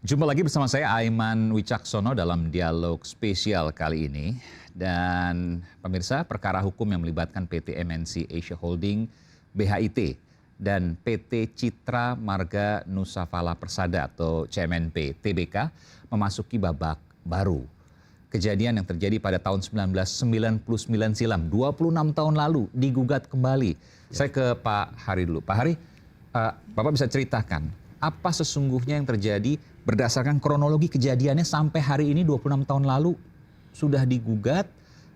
Jumpa lagi bersama saya Aiman Wicaksono dalam dialog spesial kali ini. Dan pemirsa, perkara hukum yang melibatkan PT MNC Asia Holding, BHIT, dan PT Citra Marga Nusa Fala Persada atau CMNP TBK memasuki babak baru. Kejadian yang terjadi pada tahun 1999 silam, 26 tahun lalu, digugat kembali. Saya ke Pak Hari dulu. Pak Hari, Bapak bisa ceritakan apa sesungguhnya yang terjadi berdasarkan kronologi kejadiannya sampai hari ini 26 tahun lalu sudah digugat,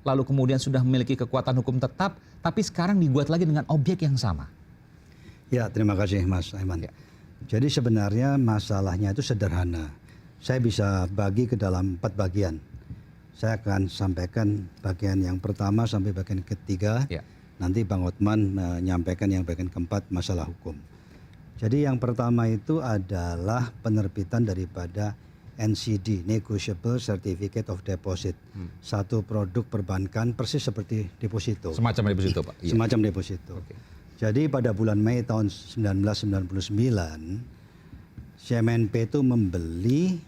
lalu kemudian sudah memiliki kekuatan hukum tetap, tapi sekarang digugat lagi dengan objek yang sama. Ya, terima kasih Mas Aiman. Ya. Jadi sebenarnya masalahnya itu sederhana. Saya bisa bagi ke dalam 4 bagian. Saya akan sampaikan bagian yang pertama sampai bagian ketiga. Ya. Nanti Bang Otman menyampaikan yang bagian keempat, masalah hukum. Jadi yang pertama itu adalah penerbitan daripada NCD, Negotiable Certificate of Deposit. Satu produk perbankan persis seperti deposito. Semacam deposito, Pak? Iya. Semacam deposito. Okay. Jadi pada bulan Mei tahun 1999, CMNP itu membeli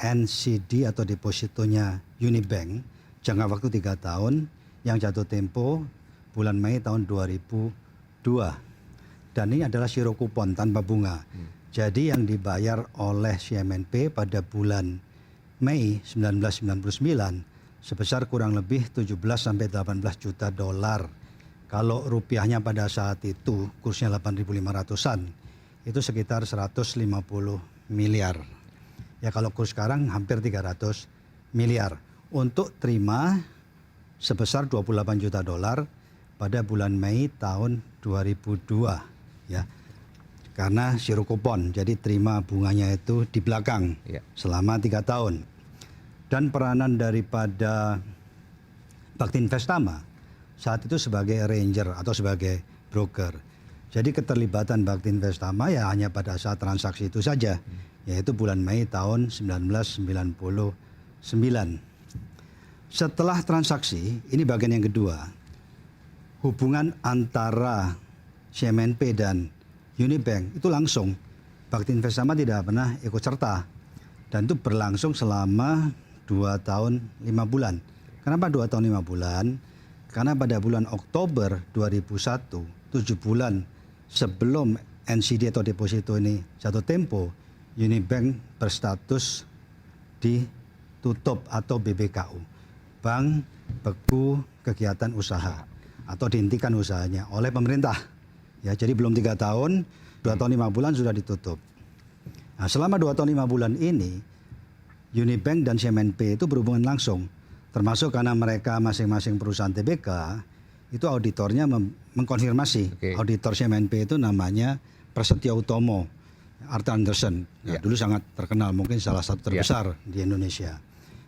NCD atau depositonya Unibank jangka waktu 3 tahun yang jatuh tempo bulan Mei tahun 2002. Dan ini adalah siro kupon tanpa bunga. Jadi yang dibayar oleh CMNP pada bulan Mei 1999 sebesar kurang lebih 17 sampai 18 juta dolar. Kalau rupiahnya pada saat itu kursnya 8.500-an, itu sekitar 150 miliar. Ya kalau kurs sekarang hampir 300 miliar. Untuk terima sebesar 28 juta dolar pada bulan Mei tahun 2002. Ya, karena siro kupon, jadi terima bunganya itu di belakang selama 3 tahun. Dan peranan daripada Bakti Investama saat itu sebagai arranger atau sebagai broker. Jadi keterlibatan Bakti Investama ya hanya pada saat transaksi itu saja, yaitu bulan Mei tahun 1999. Setelah transaksi, ini bagian yang kedua, hubungan antara CMNP dan Unibank itu langsung. Bakti Investama tidak pernah ikut serta. Dan itu berlangsung selama 2 tahun 5 bulan. Kenapa 2 tahun 5 bulan? Karena pada bulan Oktober 2001, 7 bulan sebelum NCD atau deposito ini jatuh tempo, Unibank berstatus ditutup atau BBKU. Bank Beku Kegiatan Usaha atau dihentikan usahanya oleh pemerintah. Ya, jadi belum 3 tahun, 2 tahun 5 bulan sudah ditutup. Nah, selama 2 tahun 5 bulan ini, Unibank dan CMNP itu berhubungan langsung. Termasuk karena mereka masing-masing perusahaan TBK, itu auditornya mengkonfirmasi. Auditor CMNP itu namanya Prasetya Utomo, Arthur Andersen. Nah, dulu sangat terkenal, mungkin salah satu terbesar di Indonesia.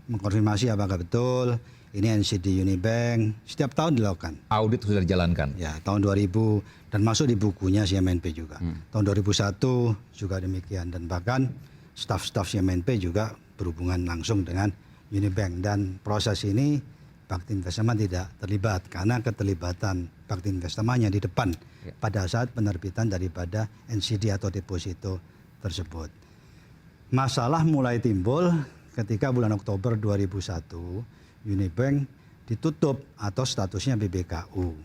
Mengkonfirmasi apakah betul ini NCD Unibank, setiap tahun dilakukan. Audit sudah dijalankan? Ya, tahun 2000 dan masuk di bukunya CMNP juga. Tahun 2001 juga demikian, dan bahkan staf-staf CMNP juga berhubungan langsung dengan Unibank. Dan proses ini Bakti Investama tidak terlibat karena keterlibatan Bakti Investamanya di depan pada saat penerbitan daripada NCD atau deposito tersebut. Masalah mulai timbul ketika bulan Oktober 2001 Unibank ditutup atau statusnya BBKU.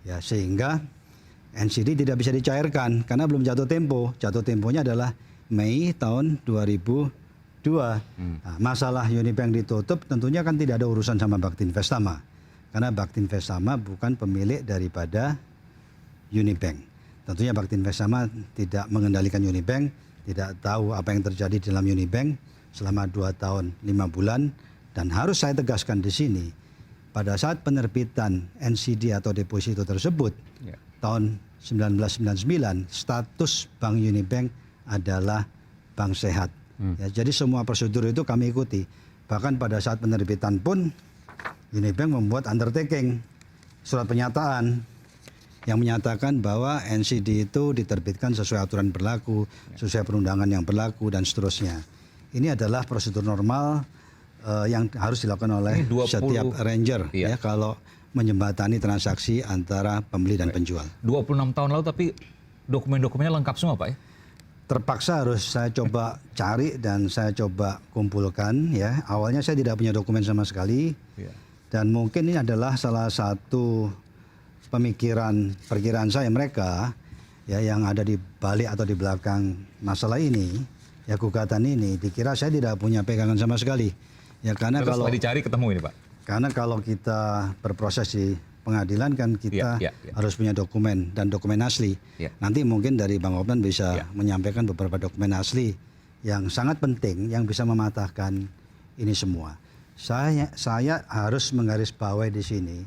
Ya, sehingga NCD tidak bisa dicairkan karena belum jatuh tempo. Jatuh temponya adalah Mei tahun 2002. Nah, masalah Unibank ditutup tentunya kan tidak ada urusan sama Bakti Investama. Karena Bakti Investama bukan pemilik daripada Unibank. Tentunya Bakti Investama tidak mengendalikan Unibank, tidak tahu apa yang terjadi di dalam Unibank selama 2 tahun 5 bulan. Dan harus saya tegaskan di sini, pada saat penerbitan NCD atau deposito tersebut, tahun 1999, status Bank Unibank adalah bank sehat. Ya, jadi semua prosedur itu kami ikuti. Bahkan pada saat penerbitan pun, Unibank membuat undertaking, surat pernyataan, yang menyatakan bahwa NCD itu diterbitkan sesuai aturan berlaku, sesuai perundangan yang berlaku, dan seterusnya. Ini adalah prosedur normal yang harus dilakukan oleh setiap arranger ya kalau menjembatani transaksi antara pembeli dan penjual. 26 tahun lalu tapi dokumen-dokumennya lengkap semua, Pak ya? terpaksa harus saya coba cari dan saya coba kumpulkan ya. Awalnya saya tidak punya dokumen sama sekali. Dan mungkin ini adalah salah satu perkiraan saya mereka ya yang ada di balik atau di belakang masalah ini, ya gugatan ini. Dikira saya tidak punya pegangan sama sekali. Ya karena Terus kalau dicari ketemu ini Pak. Karena kalau kita berproses di pengadilan kan kita harus punya dokumen dan dokumen asli. Nanti mungkin dari Bang Hotman bisa menyampaikan beberapa dokumen asli yang sangat penting yang bisa mematahkan ini semua. Saya harus menggarisbawahi di sini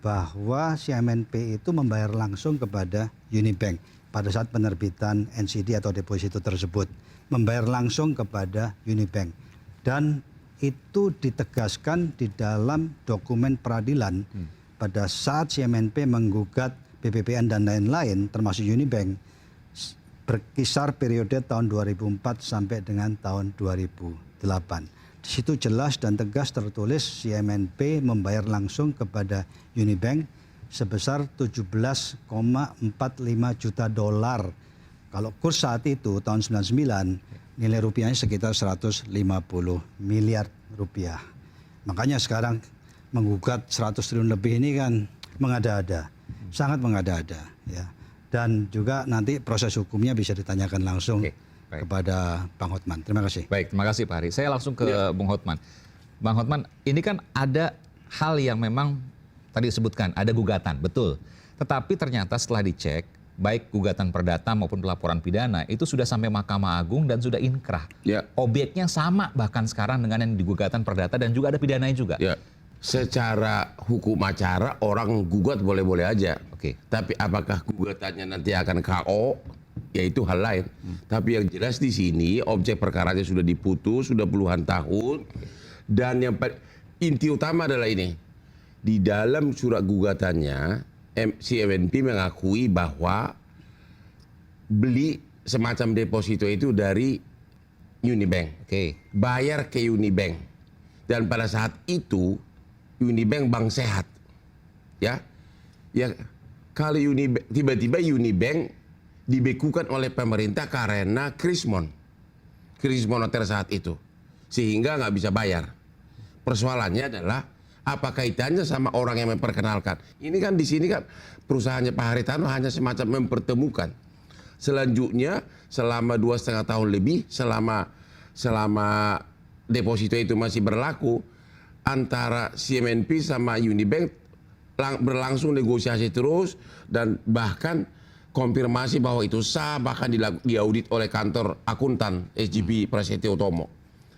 bahwa CMNP itu membayar langsung kepada Unibank pada saat penerbitan NCD atau deposito tersebut, membayar langsung kepada Unibank, dan itu ditegaskan di dalam dokumen peradilan pada saat CMNP menggugat BPPN dan lain-lain termasuk Unibank berkisar periode tahun 2004 sampai dengan tahun 2008. Di situ jelas dan tegas tertulis CMNP membayar langsung kepada Unibank sebesar 17,45 juta dolar. Kalau kurs saat itu tahun 99 nilai rupiahnya sekitar 150 miliar rupiah. Makanya sekarang menggugat 100 triliun lebih ini kan mengada-ada, sangat mengada-ada ya. Dan juga nanti proses hukumnya bisa ditanyakan langsung kepada Bang Hotman. Terima kasih. Baik, terima kasih Pak Hari. Saya langsung ke Bung Hotman. Bang Hotman, ini kan ada hal yang memang tadi disebutkan, ada gugatan, betul. Tetapi ternyata setelah dicek, baik gugatan perdata maupun pelaporan pidana, itu sudah sampai Mahkamah Agung dan sudah inkrah. Obyeknya sama bahkan sekarang dengan yang di gugatan perdata dan juga ada pidananya juga. Secara hukum acara orang gugat boleh-boleh aja. Tapi apakah gugatannya nanti akan KO? Ya itu hal lain. Tapi yang jelas di sini objek perkaranya sudah diputus, sudah puluhan tahun. Dan yang inti utama adalah ini. Di dalam surat gugatannya, CMNP mengakui bahwa beli semacam deposito itu dari Unibank. Bayar ke Unibank. Dan pada saat itu Unibank bank sehat. Ya kalau tiba-tiba Unibank dibekukan oleh pemerintah karena krisis moneter saat itu, sehingga nggak bisa bayar. Persoalannya adalah apa kaitannya sama orang yang memperkenalkan? Ini kan di sini kan perusahaannya Pak Haritano hanya semacam mempertemukan. Selanjutnya selama 2,5 tahun lebih, selama deposito itu masih berlaku, antara CMNP sama Unibank berlangsung negosiasi terus dan bahkan konfirmasi bahwa itu sah, bahkan diaudit oleh kantor akuntan SGP Prasetyo Utomo.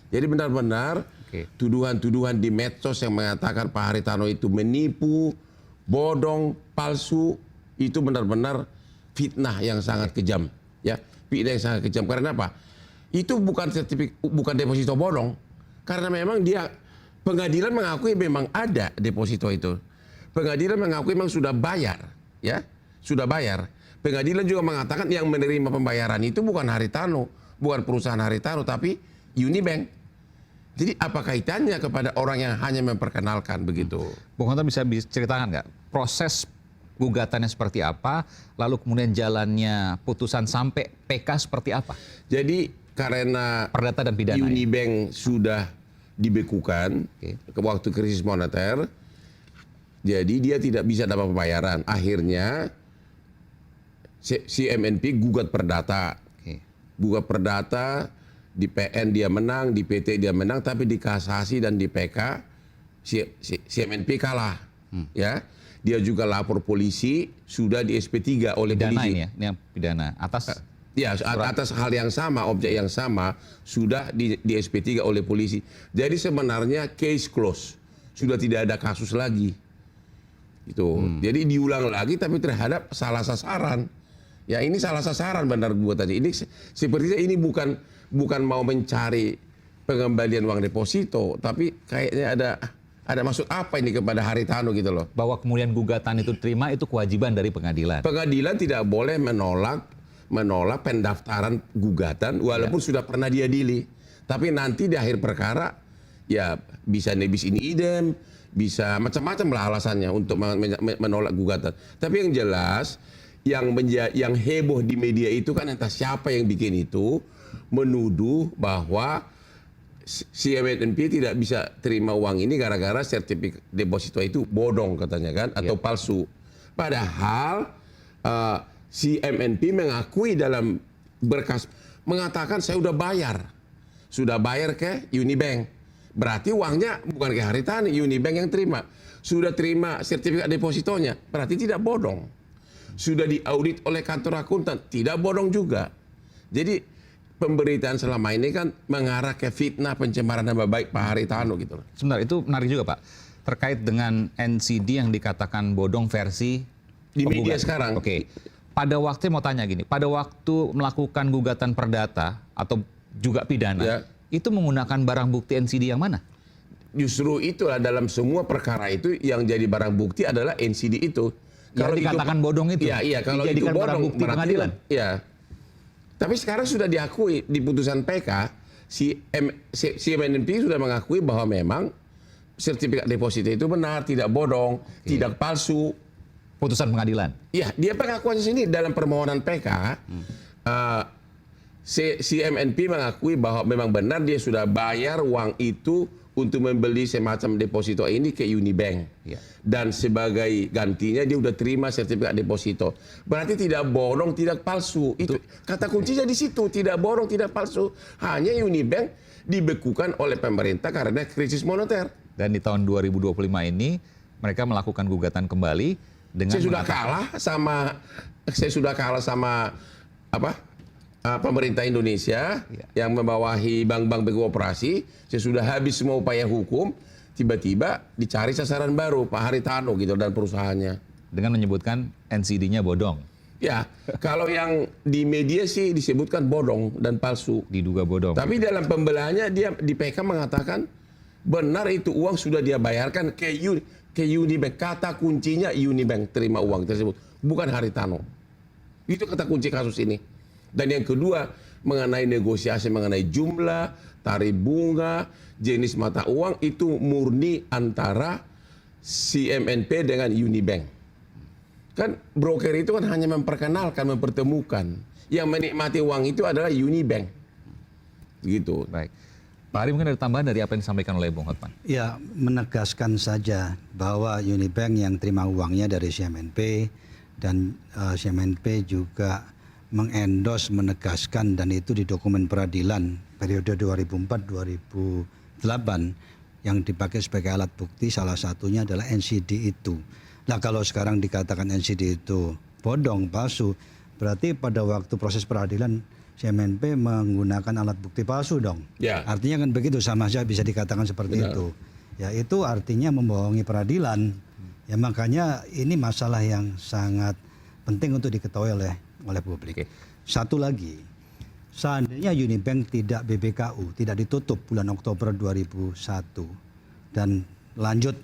Jadi benar-benar tuduhan-tuduhan di medsos yang mengatakan Pak Haritano itu menipu, bodong, palsu, itu benar-benar fitnah yang sangat kejam. Ya, fitnah yang sangat kejam. Karena apa? Itu bukan deposito bodong. Karena memang pengadilan mengakui memang ada deposito itu. Pengadilan mengakui memang sudah bayar, ya, sudah bayar. Pengadilan juga mengatakan yang menerima pembayaran itu bukan Haritano, bukan perusahaan Haritano, tapi Unibank. Jadi apa kaitannya kepada orang yang hanya memperkenalkan begitu? Bung Hotman bisa ceritakan nggak proses gugatannya seperti apa, lalu kemudian jalannya putusan sampai PK seperti apa? Jadi karena perdata dan pidana Unibank sudah dibekukan ke waktu krisis moneter, jadi dia tidak bisa dapat pembayaran. Akhirnya CMNP gugat perdata. Gugat perdata, di PN dia menang, di PT dia menang, tapi di kasasi dan di PK CMNP kalah. Ya, dia juga lapor polisi, sudah di SP3 oleh polisi. Ini yang pidana atas. Atas hal yang sama, objek yang sama, sudah di SP3 oleh polisi. Jadi sebenarnya case close, sudah tidak ada kasus lagi. Jadi diulang lagi, tapi terhadap salah sasaran. Ya ini salah sasaran benar gua tadi. Ini sepertinya ini bukan mau mencari pengembalian uang deposito, tapi kayaknya ada maksud apa ini kepada Haritano gitu loh. Bahwa kemudian gugatan itu terima itu kewajiban dari pengadilan. Pengadilan tidak boleh menolak pendaftaran gugatan walaupun sudah pernah diadili. Tapi nanti di akhir perkara ya bisa nebis in idem, bisa macam-macam lah alasannya untuk menolak gugatan. Tapi yang jelas yang heboh di media itu kan entah siapa yang bikin itu menuduh bahwa si MNP tidak bisa terima uang ini gara-gara sertifikat deposito itu bodong katanya kan atau palsu. Padahal si MNP mengakui dalam berkas mengatakan saya sudah bayar ke Unibank. Berarti uangnya bukan ke Haritanu, Unibank yang terima. Sudah terima sertifikat depositonya, berarti tidak bodong. Sudah diaudit oleh kantor akuntan, tidak bodong juga. Jadi pemberitaan selama ini kan mengarah ke fitnah pencemaran nama baik Pak Haritanu gitu. Sebentar, itu menarik juga Pak. Terkait dengan NCD yang dikatakan bodong versi Di penggugat. media sekarang. Oke. Pada waktu mau tanya gini, pada waktu melakukan gugatan perdata atau juga pidana, itu menggunakan barang bukti NCD yang mana? Justru itulah dalam semua perkara itu yang jadi barang bukti adalah NCD itu. Kalau dikatakan bodong itu, iya, kalau itu dijadikan barang bodong, bukti pengadilan. Iya. Tapi sekarang sudah diakui di putusan PK, si MNP sudah mengakui bahwa memang sertifikat deposito itu benar, tidak bodong, tidak palsu. Putusan pengadilan. Iya, dia pengakuan sini dalam permohonan PK. Si MNP mengakui bahwa memang benar dia sudah bayar uang itu untuk membeli semacam deposito ini ke Unibank. Ya. Dan sebagai gantinya dia udah terima sertifikat deposito. Berarti tidak bodong, tidak palsu. Itu kata kuncinya di situ, tidak bodong, tidak palsu. Hanya Unibank dibekukan oleh pemerintah karena krisis moneter. Dan di tahun 2025 ini mereka melakukan gugatan kembali dengan Saya sudah kalah sama pemerintah Indonesia yang membawahi bank-bank beroperasi. Saya sudah habis semua upaya hukum, tiba-tiba dicari sasaran baru Pak Haritanu gitu dan perusahaannya. dengan menyebutkan NCD-nya bodong. Ya, kalau yang di media sih disebutkan bodong dan palsu. Diduga bodong. Tapi dalam pembelaannya dia di PK mengatakan benar itu uang sudah dia bayarkan ke Unibank. Kata kuncinya Unibank terima uang tersebut, bukan Haritanu. Itu kata kunci kasus ini. Dan yang kedua, mengenai negosiasi mengenai jumlah, tarif bunga, jenis mata uang, itu murni antara CMNP dengan Unibank. Kan broker itu kan hanya memperkenalkan, mempertemukan. Yang menikmati uang itu adalah Unibank. Gitu. Baik. Pak Hari, mungkin ada tambahan dari apa yang disampaikan oleh Bung Hotman? Ya, menegaskan saja bahwa Unibank yang terima uangnya dari CMNP dan CMNP juga mengendos, menegaskan, dan itu di dokumen peradilan periode 2004-2008 yang dipakai sebagai alat bukti, salah satunya adalah NCD itu. Nah, kalau sekarang dikatakan NCD itu bodong, palsu, berarti pada waktu proses peradilan CMNP menggunakan alat bukti palsu dong. Ya. Artinya kan begitu, sama saja bisa dikatakan seperti itu. Ya, itu artinya membohongi peradilan. Ya, makanya ini masalah yang sangat penting untuk diketahui oleh publik. Satu lagi, seandainya Unibank tidak BBKU, tidak ditutup bulan Oktober 2001 dan lanjut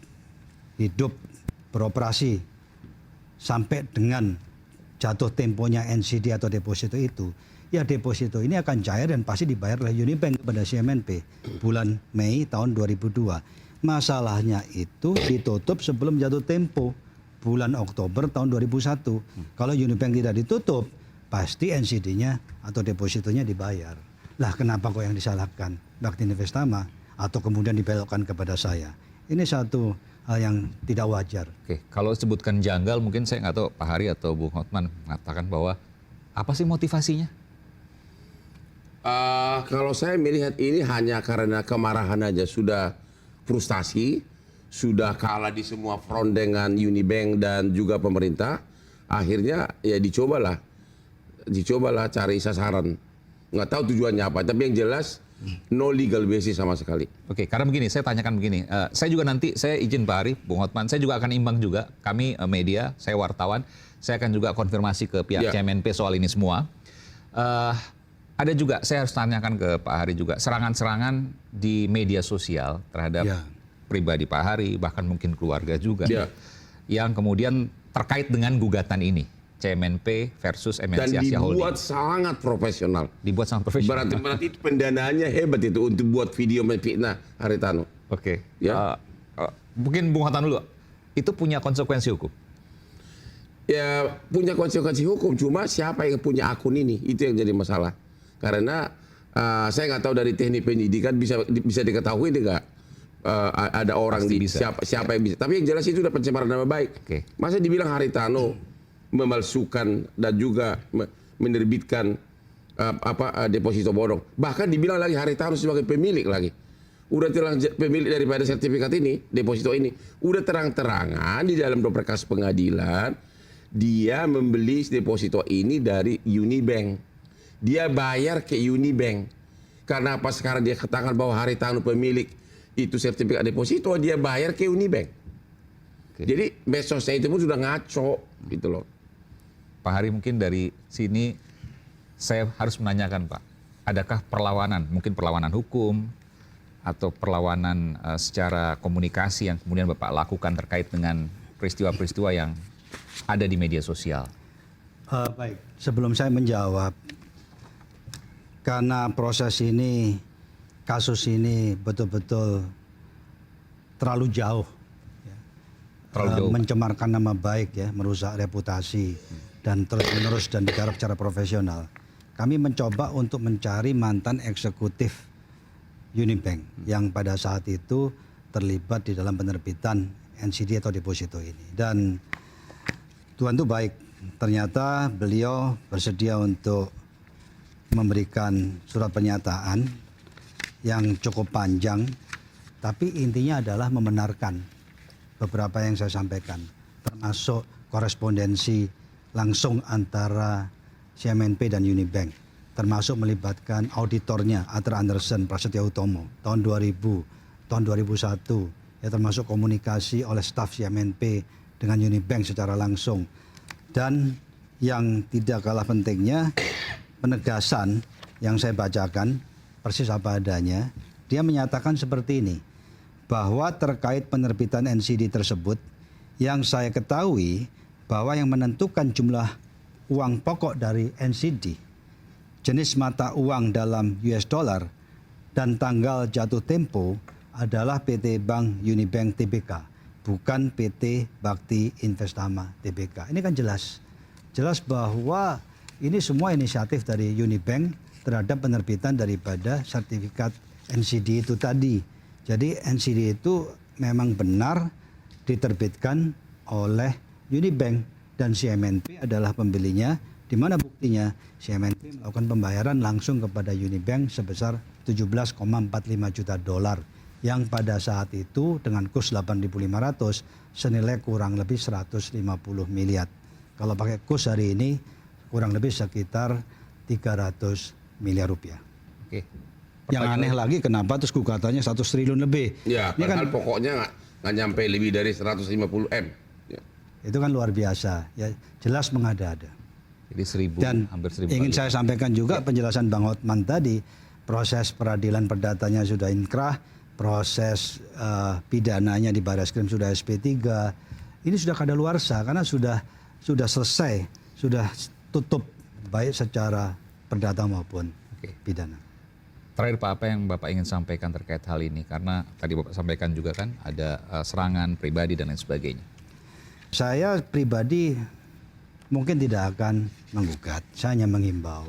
hidup beroperasi sampai dengan jatuh temponya NCD atau deposito itu, ya deposito ini akan cair dan pasti dibayar oleh Unibank kepada CMNP bulan Mei tahun 2002. Masalahnya itu ditutup sebelum jatuh tempo bulan Oktober tahun 2001. Kalau Unibank tidak ditutup, pasti NCD-nya atau depositonya dibayar. Lah, kenapa kok yang disalahkan Bakti Investama atau kemudian dibelokkan kepada saya? Ini satu hal yang tidak wajar. Oke, kalau sebutkan janggal, mungkin saya nggak tahu Pak Hari atau Bung Hotman mengatakan bahwa apa sih motivasinya? Kalau saya melihat ini hanya karena kemarahan aja, sudah frustasi, sudah kalah di semua front dengan Unibank dan juga pemerintah. Akhirnya ya dicobalah cari sasaran. Nggak tahu tujuannya apa, tapi yang jelas no legal basis sama sekali. Oke, karena begini, saya tanyakan begini. Saya juga nanti, saya izin Pak Hari, Bung Hotman, saya juga akan imbang juga. Kami media, saya wartawan, saya akan juga konfirmasi ke pihak CMNP soal ini semua. Ada juga, saya harus tanyakan ke Pak Hari juga, serangan-serangan di media sosial terhadap pribadi Pak Hari, bahkan mungkin keluarga juga, yang kemudian terkait dengan gugatan ini, CMNP versus MNC Asia Holding. Dan dibuat sangat profesional. Dibuat sangat profesional. Berarti itu pendanaannya hebat itu untuk buat video memfitnah Haritanu. Oke. Ya. Mungkin Bung Hotman dulu, itu punya konsekuensi hukum? ya punya konsekuensi hukum. Cuma siapa yang punya akun ini, itu yang jadi masalah. Karena saya nggak tahu dari teknik penyidikan bisa diketahui tidak ada orang siapa yang bisa. Tapi yang jelas itu udah pencemaran nama baik. Masa dibilang Haritano memalsukan dan juga menerbitkan deposito bodong. Bahkan dibilang lagi Haritano sebagai pemilik lagi. Udah pemilik daripada sertifikat ini, deposito ini, udah terang-terangan di dalam berkas pengadilan dia membeli deposito ini dari Unibank. Dia bayar ke Unibank. Karena apa sekarang dia katakan bahwa Haritano pemilik itu sertifikat deposito, dia bayar ke Unibank. Jadi medsosnya itu pun sudah ngaco gitu loh. Pak Hari, mungkin dari sini saya harus menanyakan Pak, adakah perlawanan, mungkin perlawanan hukum atau perlawanan secara komunikasi yang kemudian Bapak lakukan terkait dengan peristiwa-peristiwa yang ada di media sosial? Baik, sebelum saya menjawab, karena proses ini, kasus ini betul-betul terlalu jauh, ya. Mencemarkan nama baik, ya, merusak reputasi dan terus-menerus dan digarap secara profesional. Kami mencoba untuk mencari mantan eksekutif Unibank yang pada saat itu terlibat di dalam penerbitan NCD atau deposito ini. Dan Tuhan itu baik, ternyata beliau bersedia untuk memberikan surat pernyataan yang cukup panjang, tapi intinya adalah membenarkan beberapa yang saya sampaikan, termasuk korespondensi langsung antara CMNP dan Unibank, termasuk melibatkan auditornya Arthur Andersen Prasetya Utomo tahun 2000, tahun 2001, ya, termasuk komunikasi oleh staf CMNP dengan Unibank secara langsung. Dan yang tidak kalah pentingnya, penegasan yang saya bacakan persis apa adanya. Dia menyatakan seperti ini, bahwa terkait penerbitan NCD tersebut, yang saya ketahui bahwa yang menentukan jumlah uang pokok dari NCD, jenis mata uang dalam US dollar, dan tanggal jatuh tempo adalah PT Bank Unibank Tbk, bukan PT Bakti Investama Tbk. Ini kan jelas bahwa ini semua inisiatif dari Unibank terhadap penerbitan daripada sertifikat NCD itu tadi. Jadi NCD itu memang benar diterbitkan oleh Unibank dan CMNP adalah pembelinya. Di mana buktinya? CMNP melakukan pembayaran langsung kepada Unibank sebesar 17,45 juta dolar yang pada saat itu dengan kurs 8.500 senilai kurang lebih 150 miliar. Kalau pakai kurs hari ini kurang lebih sekitar 300 miliar rupiah. Oke. Yang aneh lagi kenapa terus gugatannya 1 triliun lebih? Ya, ini kan pokoknya nggak nyampe lebih dari 150 M. Ya. Itu kan luar biasa, ya, jelas mengada-ada. Jadi hampir 1000 ingin kali. saya sampaikan juga penjelasan Bang Hotman tadi, proses peradilan perdatanya sudah inkrah, proses pidananya di Barreskrim sudah SP3, ini sudah kadaluarsa karena sudah selesai, sudah tutup baik secara perdata maupun pidana. Terakhir Pak, apa yang Bapak ingin sampaikan terkait hal ini? Karena tadi Bapak sampaikan juga kan ada serangan pribadi dan lain sebagainya. Saya pribadi mungkin tidak akan menggugat, saya hanya mengimbau.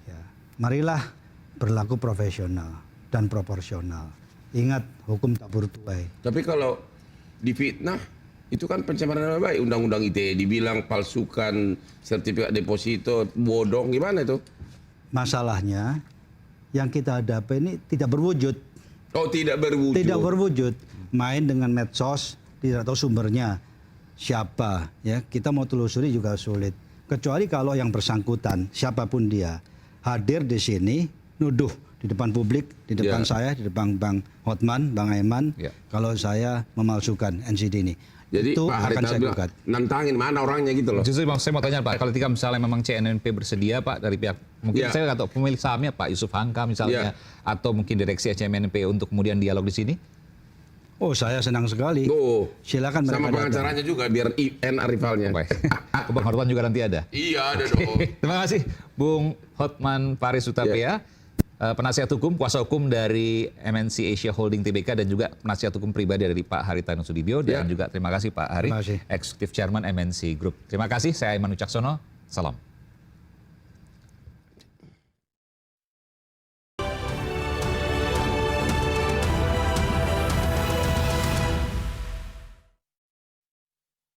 Ya, marilah berlaku profesional dan proporsional. Ingat, hukum tak bertuai. Tapi kalau difitnah, itu kan pencemaran nama baik. Undang-undang ITE dibilang palsukan sertifikat deposito, bodong, gimana itu? Masalahnya, yang kita hadapi ini tidak berwujud. Oh, tidak berwujud. Tidak berwujud. Main dengan medsos, tidak tahu sumbernya. Siapa, ya, kita mau telusuri juga sulit. Kecuali kalau yang bersangkutan, siapapun dia, hadir di sini, nuduh di depan publik, di depan saya, di depan Bang Hotman, Bang Aiman, kalau saya memalsukan NCD ini. Jadi itu Pak akan Haritano saya gugat. nantangin mana orangnya gitu loh. Justru saya mau tanya Pak, kalau ketika misalnya memang CNNP bersedia Pak dari pihak, mungkin saya nggak tahu pemilik sahamnya Pak Yusuf Hamka misalnya, atau mungkin direksi CMNP untuk kemudian dialog di sini? Oh, saya senang sekali. Tuh. Silakan mereka sama pengacaranya juga biar IN rivalnya. Baik. Bang Hotman juga nanti ada. Iya, ada dong. Terima kasih Bung Hotman Paris Hutapea. penasihat hukum, kuasa hukum dari MNC Asia Holding Tbk dan juga penasihat hukum pribadi dari Pak Haritanu Sudibyo dan juga terima kasih Pak Hari, Terima kasih. Executive Chairman MNC Group. Terima kasih, saya Aiman Wicaksono, salam.